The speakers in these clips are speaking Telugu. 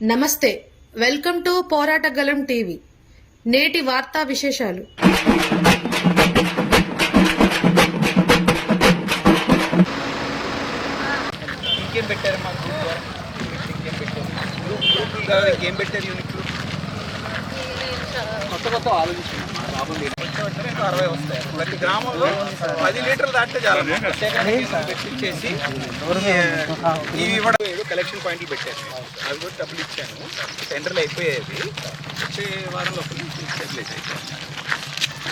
నమస్తే, వెల్కమ్ టు పోరాటగలం టీవీ. నేటి వార్తా విశేషాలు. ఇంకేం పెట్టారు మా ఇంకేం పెట్టారు యూనిట్లు కొత్త ఆలోచిస్తున్నాం. లాభం లేదు, 60 వస్తాయి. ప్రతి గ్రామంలో 10 లీటర్లు దాటితే చాలా పెట్టించేసి ఇవి ఇవ్వడం. కలెక్షన్ పాయింట్లు పెట్టారు, అవి కూడా డబ్బులు ఇచ్చాను. టెండర్లు అయిపోయేది, వచ్చే వారంలో స్టెబిలైజ్ అయిపోయింది.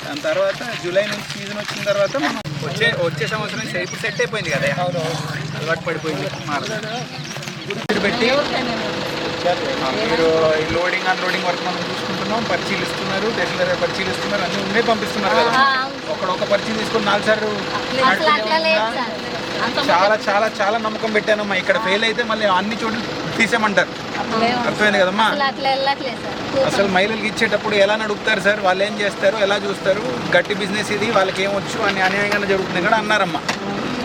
దాని తర్వాత జూలై నుంచి సీజన్ వచ్చిన తర్వాత మనం వచ్చే సంవత్సరం ఇప్పుడు సెట్ అయిపోయింది కదా, అలవాటు పడిపోయింది. పెట్టి మీరు లోడింగ్ అన్లోడింగ్ వర్క్ మనం చూసుకుంటున్నాం. పరిశీలిస్తున్నారు, టెస్లర్ పరిశీలిస్తున్నారు, అన్నీ ఉండే పంపిస్తున్నారు కదా. ఒక పరిచయం తీసుకొని 4 సార్లు చాలా చాలా చాలా నమ్మకం పెట్టానమ్మా. ఇక్కడ ఫెయిల్ అయితే మళ్ళీ అన్ని చోట్ల తీసేయమంటారు. అర్థమైంది కదమ్మా. అసలు మహిళలకు ఇచ్చేటప్పుడు ఎలా నడుపుతారు సార్, వాళ్ళు ఏం చేస్తారు, ఎలా చూస్తారు, గట్టి బిజినెస్ ఇది, వాళ్ళకి ఏమొచ్చు అని అన్యాయంగా జరుగుతుంది కూడా అన్నారమ్మా.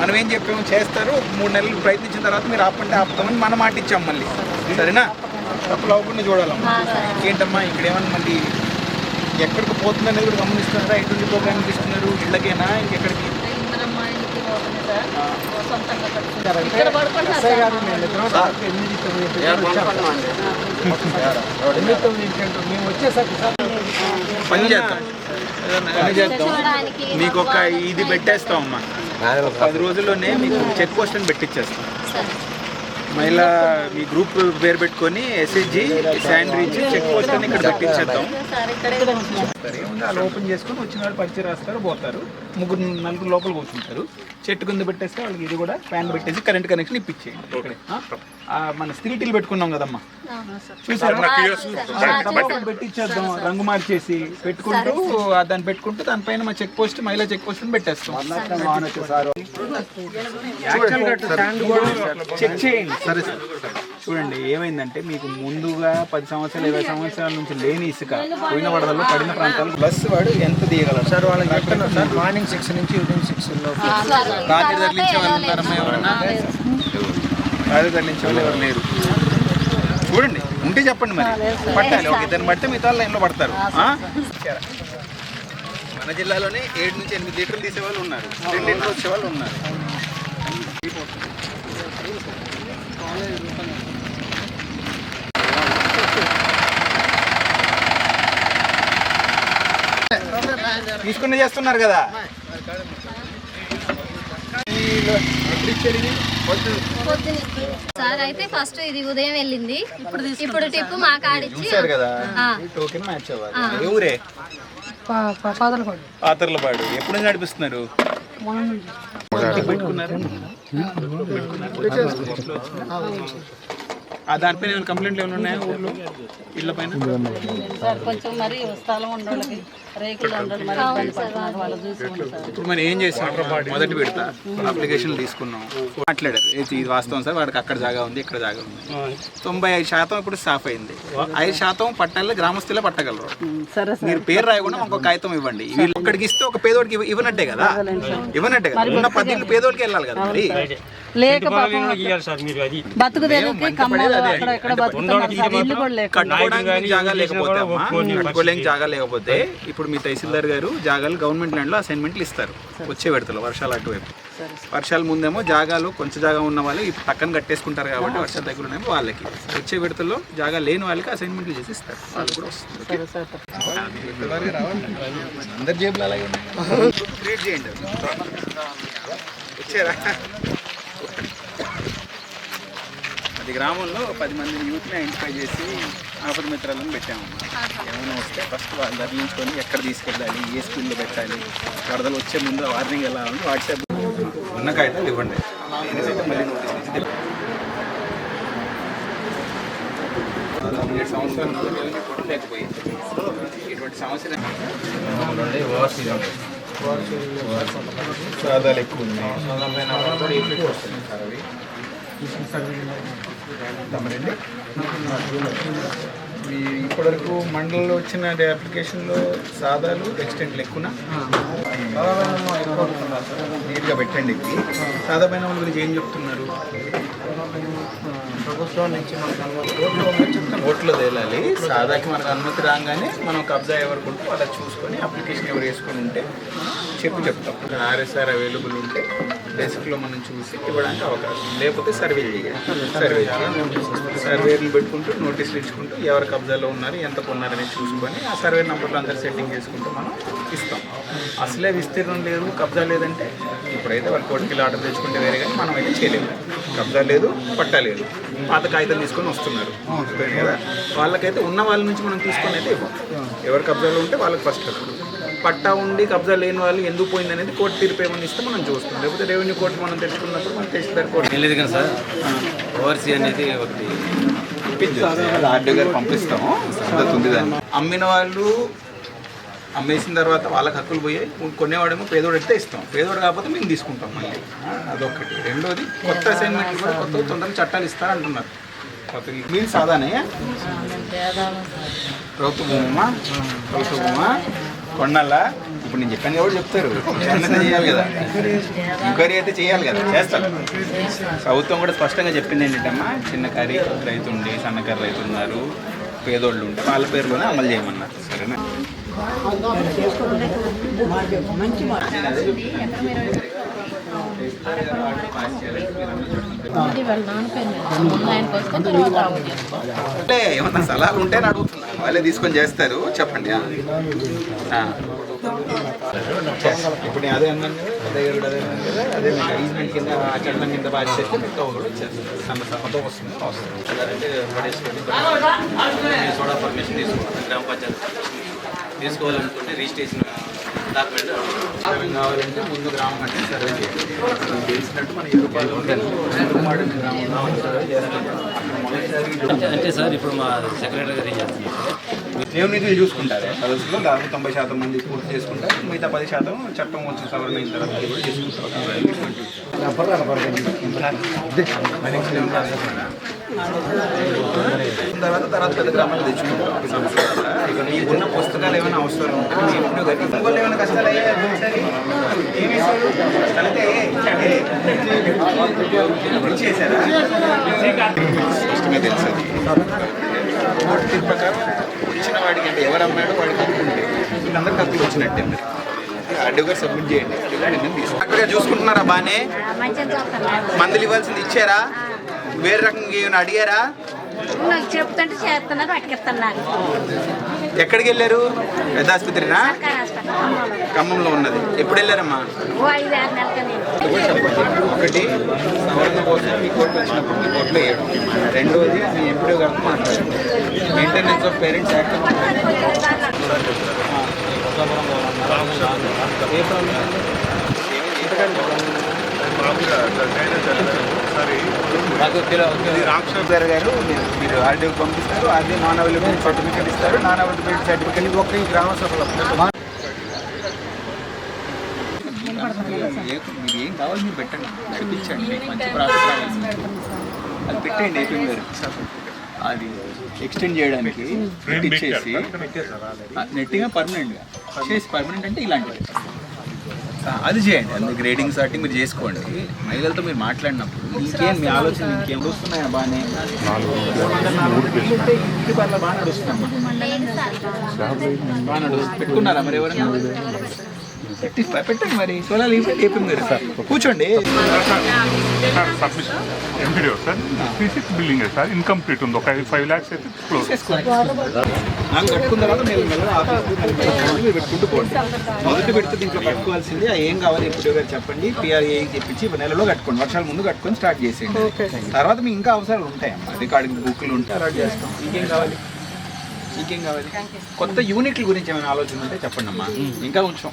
మనం ఏం చెప్పాము, చేస్తారు. 3 నెలలు ప్రయత్నించిన తర్వాత మీరు ఆపుతామని మన మాట ఇచ్చాం. మళ్ళీ సరేనా, తప్పులు అవ్వకుండా చూడాలమ్మా. ఇంకేంటమ్మా ఇక్కడ ఏమన్నా మళ్ళీ ఎక్కడికి పోతుందనేది కూడా గమనిస్తున్నారా? ఎటువంటి ప్రోగ్రామ్కి ఇస్తున్నారు, ఇళ్ళకేనా ఇంకెక్కడికి? పని చేద్దాం, మీకు ఒక ఇది పెట్టేస్తామమ్మా. 10 రోజుల్లోనే మీకు చెక్ పోస్ట్ అని పెట్టించేస్తాం. మహిళా మీ గ్రూప్ పేరు పెట్టుకొని ఎస్హెచ్జి శాండ్విచ్ చెక్ పోస్ట్ అని ఇక్కడ పెట్టించేద్దాం. అలా ఓపెన్ చేసుకొని వచ్చిన వాళ్ళు పరిచయం రాస్తారు, పోతారు. 3-4 లోపల కూర్చుంటారు. చెట్టు కింద పెట్టేస్తే వాళ్ళకి ఇది కూడా ఫ్యాన్ పెట్టేసి కరెంట్ కనెక్షన్ ఇప్పించేయండి. ఇక్కడే మన స్త్రీటీలు పెట్టుకున్నాం కదమ్మా, చూసారా? పెట్టించేద్దాం, రంగు మార్చేసి పెట్టుకుంటూ దాన్ని పెట్టుకుంటూ దానిపైన మా చెక్ పోస్ట్, మహిళా చెక్ పోస్ట్ పెట్టేస్తాం. చెక్ చేయండి. సరే సార్, చూడండి ఏమైందంటే మీకు ముందుగా 10 సంవత్సరాలు 20 సంవత్సరాల నుంచి లేని ఇసుక పోయిన వడదల్లో పడిన ప్రాంతాలు ప్లస్ వాడు ఎంత తీయగలరు సార్? వాళ్ళకి చెప్తున్నారు సార్, మార్నింగ్ 6 నుంచి ఈవినింగ్ 6 రాత్రి తరలించే వాళ్ళు ఉన్నారమ్మా? ఎవరన్నా రాత్రి తరలించే వాళ్ళు ఎవరు లేరు? చూడండి, ఉంటే చెప్పండి. మరి పట్టాలి, ఒక ఇద్దరిని పడితే మిగతా లైన్లో పడతారు. మన జిల్లాలోనే 7 నుంచి 8 లీటర్లు తీసేవాళ్ళు ఉన్నారు, 2 లీటర్లు వచ్చేవాళ్ళు ఉన్నారు. తీసుకునే చేస్తున్నారు కదా. సార్ అయితే ఫస్ట్ ఇది ఉదయం వెళ్ళింది, ఇప్పుడు టిప్పు మా కాడిచ్చి కదా. టోకెన్ మ్యాచ్ అవ్వాలి. ఊరే పాతర్లపాడు. ఎప్పుడు నుంచి నడిపిస్తున్నారు? పెట్టుకున్నారు. దానిపైన ఏమైనా కంప్లైంట్లు ఏమైనా ఉన్నాయా ఊర్లో, ఇళ్ళ పైన? కొంచెం మరి స్థలం ఉండోళ్ళకి రేకులు ఇప్పుడు మరి ఏం చేసాం, మొదటి పెడతా అప్లికేషన్లు తీసుకున్నాం, మాట్లాడారు ఇది వాస్తవం సార్, వాడికి అక్కడ జాగా ఉంది, ఇక్కడ జాగా ఉంది. 95% ఇప్పుడు సాఫ్ అయింది. 5% పట్టాలి, గ్రామస్తులే పట్టగలరు. మీరు పేరు రాయకుండా మాకు ఒక కాగితం ఇవ్వండి. వీళ్ళు ఒక్కడికి ఇస్తే ఒక పేదోడికి ఇవ్వనట్టే కదా, ఇవ్వనట్టే కదా. ఉన్న 10 ఇళ్ళు పేదోడికి వెళ్ళాలి కదా. మరి కట్టుకోవడానికి జాగా లేకపోతే కట్టుకోలేని జాగా లేకపోతే ఇప్పుడు మీ తహసీల్దార్ గారు జాగాలు గవర్నమెంట్ ల్యాండ్ లో అసైన్మెంట్లు ఇస్తారు. వచ్చే విడతలు వర్షాలు అటువైపు, వర్షాల ముందేమో జాగాలు కొంచెం జాగా ఉన్న వాళ్ళు ఇప్పుడు పక్కన కట్టేసుకుంటారు కాబట్టి వర్షాలు దగ్గర ఉన్నాయో వాళ్ళకి, వచ్చే విడతల్లో జాగా లేని వాళ్ళకి అసైన్మెంట్లు చేసి ఇస్తారు. వాళ్ళు కూడా వస్తుంది. అందరి జేబులు అలాగే క్రియేట్ చేయండి. వచ్చారా? అది గ్రామంలో 10 మంది యూత్ని ఐడెంటిఫై చేసి ఆపద మిత్రాలను పెట్టామమ్మా. ఏమైనా వస్తే ఫస్ట్ వాళ్ళు ధరించుకొని ఎక్కడ తీసుకెళ్ళాలి, ఏ స్కూల్లో పెట్టాలి, వరదలు వచ్చే ముందు వార్నింగ్ ఎలా ఉంది, వాట్సాప్ ఉన్న కాగితాలు ఇవ్వండి. మళ్ళీ నోటీస్ 7 సంవత్సరాలు లేకపోయింది. ఇటువంటి సమస్యలు సాదాలు ఎక్కువ ఉన్నాయి. ఇప్పటివరకు మండలంలో వచ్చిన అప్లికేషన్లో సాదాలు ఎక్స్టెంట్లు ఎక్కువ నీట్గా పెట్టండి. సాదామైన వాళ్ళ గురించి ఏం చెప్తున్నారు? ప్రభుత్వం నుంచి మనకు కోర్టులో తేలాలి. సాదాకి మనకు అనుమతి రాగానే మనం కబ్జా ఎవరికి ఉంటే వాళ్ళకి చూసుకొని అప్లికేషన్ ఎవరు వేసుకొని ఉంటే చెప్తాం. ఆర్ఎస్ఆర్ అవైలబుల్ ఉంటే డెస్క్లో మనం చూసి ఇవ్వడానికి అవకాశం, లేకపోతే సర్వే చేయాలి. సర్వేలు పెట్టుకుంటూ నోటీసులు ఇచ్చుకుంటూ ఎవరు కబ్జాలో ఉన్నారు, ఎంత కొన్నారనేది చూసుకొని ఆ సర్వే నెంబర్లో అందరూ సెట్టింగ్ చేసుకుంటూ మనం ఇస్తాం. అసలే విస్తీర్ణం లేదు, కబ్జా లేదంటే ఇప్పుడైతే వాళ్ళు కోర్టుకి ఆర్డర్ తెచ్చుకుంటే వేరే, కానీ మనం అయితే చేయలేము. కబ్జా లేదు, పట్టా లేదు, పాత కాగితాలు తీసుకొని వస్తున్నారు కదా, వాళ్ళకైతే ఉన్న వాళ్ళ నుంచి మనం తీసుకొని అయితే ఇవ్వం. ఎవరు కబ్జాలో ఉంటే వాళ్ళకి ఫస్ట్ హక్కు. పట్టా ఉండి కబ్జా లేని వాళ్ళు ఎందుకు పోయింది అనేది కోర్టు తీర్పు ఏమని ఇస్తే మనం చూస్తాం. లేకపోతే రెవెన్యూ కోర్టు మనం తెచ్చుకున్నప్పుడు మనం తహసీల్దార్ కోర్టు లేదు కదా సార్. ఓవర్సీ అనేది ఒకటి ఆర్డీ గారు పంపిస్తాము. ఉంది దాన్ని అమ్మిన వాళ్ళు అమ్మేసిన తర్వాత వాళ్ళకి హక్కులు పోయాయి. కొనేవాడేమో పేదోడు అయితే ఇస్తాం, పేదోడు కాకపోతే మేము తీసుకుంటాం మళ్ళీ. అదొకటి. రెండోది కొత్త అసైన్మెంట్లు కూడా కొత్త తొందరగా చట్టాలు ఇస్తారంటున్నారు. కొత్త మీరు సాదానే ప్రభుత్వ భూమా కొండల ఇప్పుడు నేను చెప్పాను ఎవరు చెప్తారు, చేయాలి కదా, ఎంక్వైరీ అయితే చేయాలి కదా, చేస్తాను. ప్రభుత్వం కూడా స్పష్టంగా చెప్పింది ఏంటంటమ్మా, చిన్న కర్రీ రైతు ఉండి సన్నకర్రీ రైతు ఉన్నారు, పేదోళ్ళు ఉంటే వాళ్ళ పేరులోనే అమలు చేయమన్నారు. సరేనా? అంటే ఏమన్నా సలహాలు ఉంటే అడుగుతున్నాను, వాళ్ళే తీసుకొని చేస్తారు. చెప్పండి. ఇప్పుడు నేను అదే అన్నాను కదా, అదే ఈజ్మెంట్ కింద చట్టం కింద బాగా చేస్తే మీకు కూడా వచ్చేస్తారు. సమతో వస్తుంది అంటే పడేసుకొని సోడా పర్మిషన్ తీసుకుంటాం. గ్రామ పంచాయతీ తీసుకోవాలనుకుంటే రిజిస్ట్రేషన్ డాక్యుమెంట్ కావాలంటే ముందు గ్రామం అంటే సర్వే చేయాలి. తెలిసినట్టు మన రూపాయలు అంటే సార్ ఇప్పుడు మా సెక్రటరీ గారు ఏం చేస్తున్నారు, దేవుని నిధులు చూసుకుంటారు. సదస్సులో దాదాపు 90% మంది పూర్తి చేసుకుంటారు. మిగతా 10% చట్టం వచ్చిన సవరణ అయిన తర్వాత అది కూడా చేసుకుంటారు. తర్వాత పెద్ద గ్రామాలు తెచ్చుకుంటాం. ఇక నీకున్న పుస్తకాలు ఏమైనా అవసరం ఉంటే ఇప్పుడు ఏమైనా కష్టాలు చేశారా స్పష్టంగా తెలుస్తుంది. కోర్టు తీర్పు ప్రకారం ఇచ్చిన వాడికి అంటే ఎవరు అమ్మాడో వాడికి అనుకుంటే వీళ్ళందరికీ హక్కులు వచ్చినట్టే. ఆర్డీ గారు సబ్మిట్ చేయండి. అక్కడ చూసుకుంటున్నారా బాగానే? మందులు ఇవ్వాల్సింది ఇచ్చారా? వేరే రకంగా ఏమైనా అడిగారా? చెప్తుంటే చేస్తున్నారు, పట్టుకెళ్తున్నారు. ఎక్కడికి వెళ్ళారు? పెద్ద ఆసుపత్రినా? ఖమ్మంలో ఉన్నది. ఎప్పుడు వెళ్ళారమ్మా? ఒకటి సవరణ కోసం మీ కోర్టు వచ్చినప్పుడు మీ కోర్టులో వేయడం. రెండోది మీ ఎంపీడీ గారితో మాట్లాడండి. Maintenance of parents act A problem? Ramakrishna గారు మీరు ఆర్డీఓకి పంపిస్తారు. ఆర్డీ నాన్ అవైలబిలిటీ సర్టిఫికేట్ ఇస్తారు. నాన్ అవైలబిలిటీ సర్టిఫికేట్ ఒక్క ఈ గ్రామ సభలో మీరు ఏం కావాలి మీరు పెట్టండి, నడిపించండి. మంచి ప్రాసెస్ రావాల్సింది అది పెట్టండి. ఏపీ గారు అది ఎక్స్టెండ్ చేయడానికి ఇచ్చేసి నెట్టిగా పర్మనెంట్గా చేసి, పర్మనెంట్ అంటే ఇలాంటివి అది చేయండి. అందులో గ్రేడింగ్ సార్టింగ్ మీరు చేసుకోండి. మహిళలతో మీరు మాట్లాడినప్పుడు ఇంకేం మీ ఆలోచన ఇంకేం నడుస్తున్నాయా? బాగానే ఇంటి పట్ల బాగా నడుస్తున్నామ్మా, బాగా నడుస్తుంది. పెట్టుకున్నారా మరి ఎవరైనా? పెట్టండి మరి. సోలాలు ఇవ్వండి. ఏపీ గారు సార్ కూర్చోండి. MPD sir 36 building sir incomplete ఉంది. ఒక 5 lakhs అయితే క్లోజ్ నాకు కట్టుకున్న తర్వాత మీరు మీరు పెట్టుకుంటూ పోండి. మొదటి పెడితే దీంట్లో కట్టుకోవాల్సింది ఏం కావాలి ఎంపీడీ గారు చెప్పండి. పిఆర్ఏ చెప్పించి నెలలో కట్టుకోండి. వర్షాల ముందు కట్టుకొని స్టార్ట్ చేసేయండి. తర్వాత మీకు ఇంకా అవసరాలు ఉంటాయమ్మా. రికార్డింగ్ బుక్లు ఉంటే అలాట్ చేస్తాం. ఇంకేం కావాలి? కొత్త యూనిట్ల గురించి ఏమైనా ఆలోచన ఉంటే చెప్పండి అమ్మా. ఇంకా కొంచెం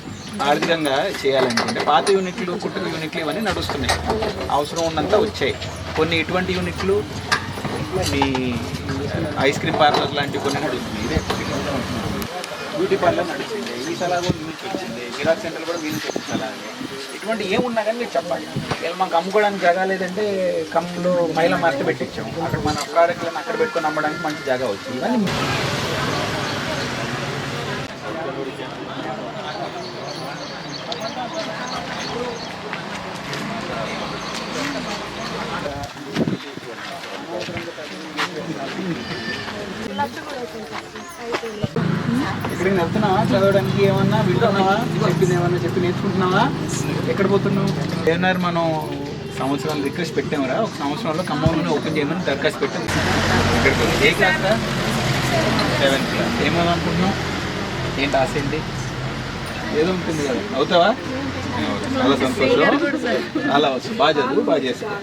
ఆర్థికంగా చేయాలనుకుంటే పాత యూనిట్లు, కుటుంబ యూనిట్లు ఇవన్నీ నడుస్తున్నాయి. అవసరం ఉన్నంత వచ్చాయి. కొన్ని ఇటువంటి యూనిట్లు మీ ఐస్ క్రీమ్ పార్లర్ లాంటివి కొన్ని నడుస్తున్నాయి. బ్యూటీ పార్లర్ నడుస్తుంది. ఈ సలహా కూడా మీకు వచ్చింది. జిరాక్స్ సెంటర్ కూడా మీరు సలహా. ఇటువంటి ఏమున్నా కానీ మీరు చెప్పాలి. మాకు అమ్ముకోవడానికి జాగా లేదంటే ఖమ్మంలో మహిళా మార్కెట్ పెట్టించాము. అక్కడ మన ప్రోడక్ట్లను అక్కడ పెట్టుకొని అమ్మడానికి మంచి జాగా వచ్చింది. ఇవన్నీ ఎక్కడికి వెళ్తున్నావా చదవడానికి? ఏమన్నా వింటున్నావా? చెప్పింది ఏమన్నా చెప్పి నేర్చుకుంటున్నావా? ఎక్కడ పోతున్నావు? ఏమన్నారు మనం సంవత్సరాలు రిక్వెస్ట్ పెట్టామరా, ఒక సంవత్సరంలో ఖమ్మంలోనే ఓపెన్ చేయమని దరఖాస్తు పెట్టాము. ఏ క్లాస్ రా? 7th class. ఏమనుకుంటున్నావు? ఏంటి ఆశ ఏంటి? ఏదో ఉంటుంది కదా, అవుతావా? చాలా సంతోషం. అలా వచ్చు, బాగా చదువు, బాగా చేసుకో.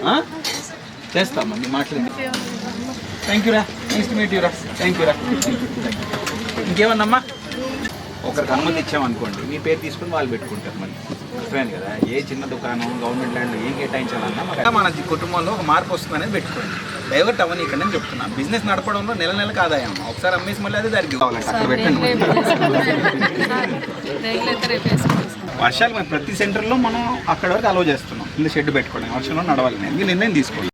చేస్తామా నీ మాట్లాడి. థ్యాంక్ యూ రా, నైస్ టు మీట్ యూ రా. థ్యాంక్ యూ రా. ఇంకేమన్నమ్మా? ఒకరికి అనుమతి ఇచ్చామనుకోండి, మీ పేరు తీసుకుని వాళ్ళు పెట్టుకుంటారు. మళ్ళీ అర్థమైంది కదా. ఏ చిన్న దుకాణం గవర్నమెంట్ ల్యాండ్లో ఏం కేటాయించాలన్నా మన కుటుంబంలో ఒక మార్పు వస్తుంది అనేది పెట్టుకోండి. డైవర్ట్ అవ్వని ఇక్కడ నేను చెప్తున్నా. బిజినెస్ నడపడంలో నెల నెలకు ఆదాయం. ఒకసారి అమ్మేసి మళ్ళీ అదే దానికి కావాలంటే అక్కడ పెట్టండి. వర్షాలు ప్రతి సెంటర్లో మనం అక్కడ వరకు అలౌ చేస్తున్నాం. కింద షెడ్ పెట్టుకోవడం, వర్షంలో నడవాలి. నేను నిర్ణయం తీసుకోండి.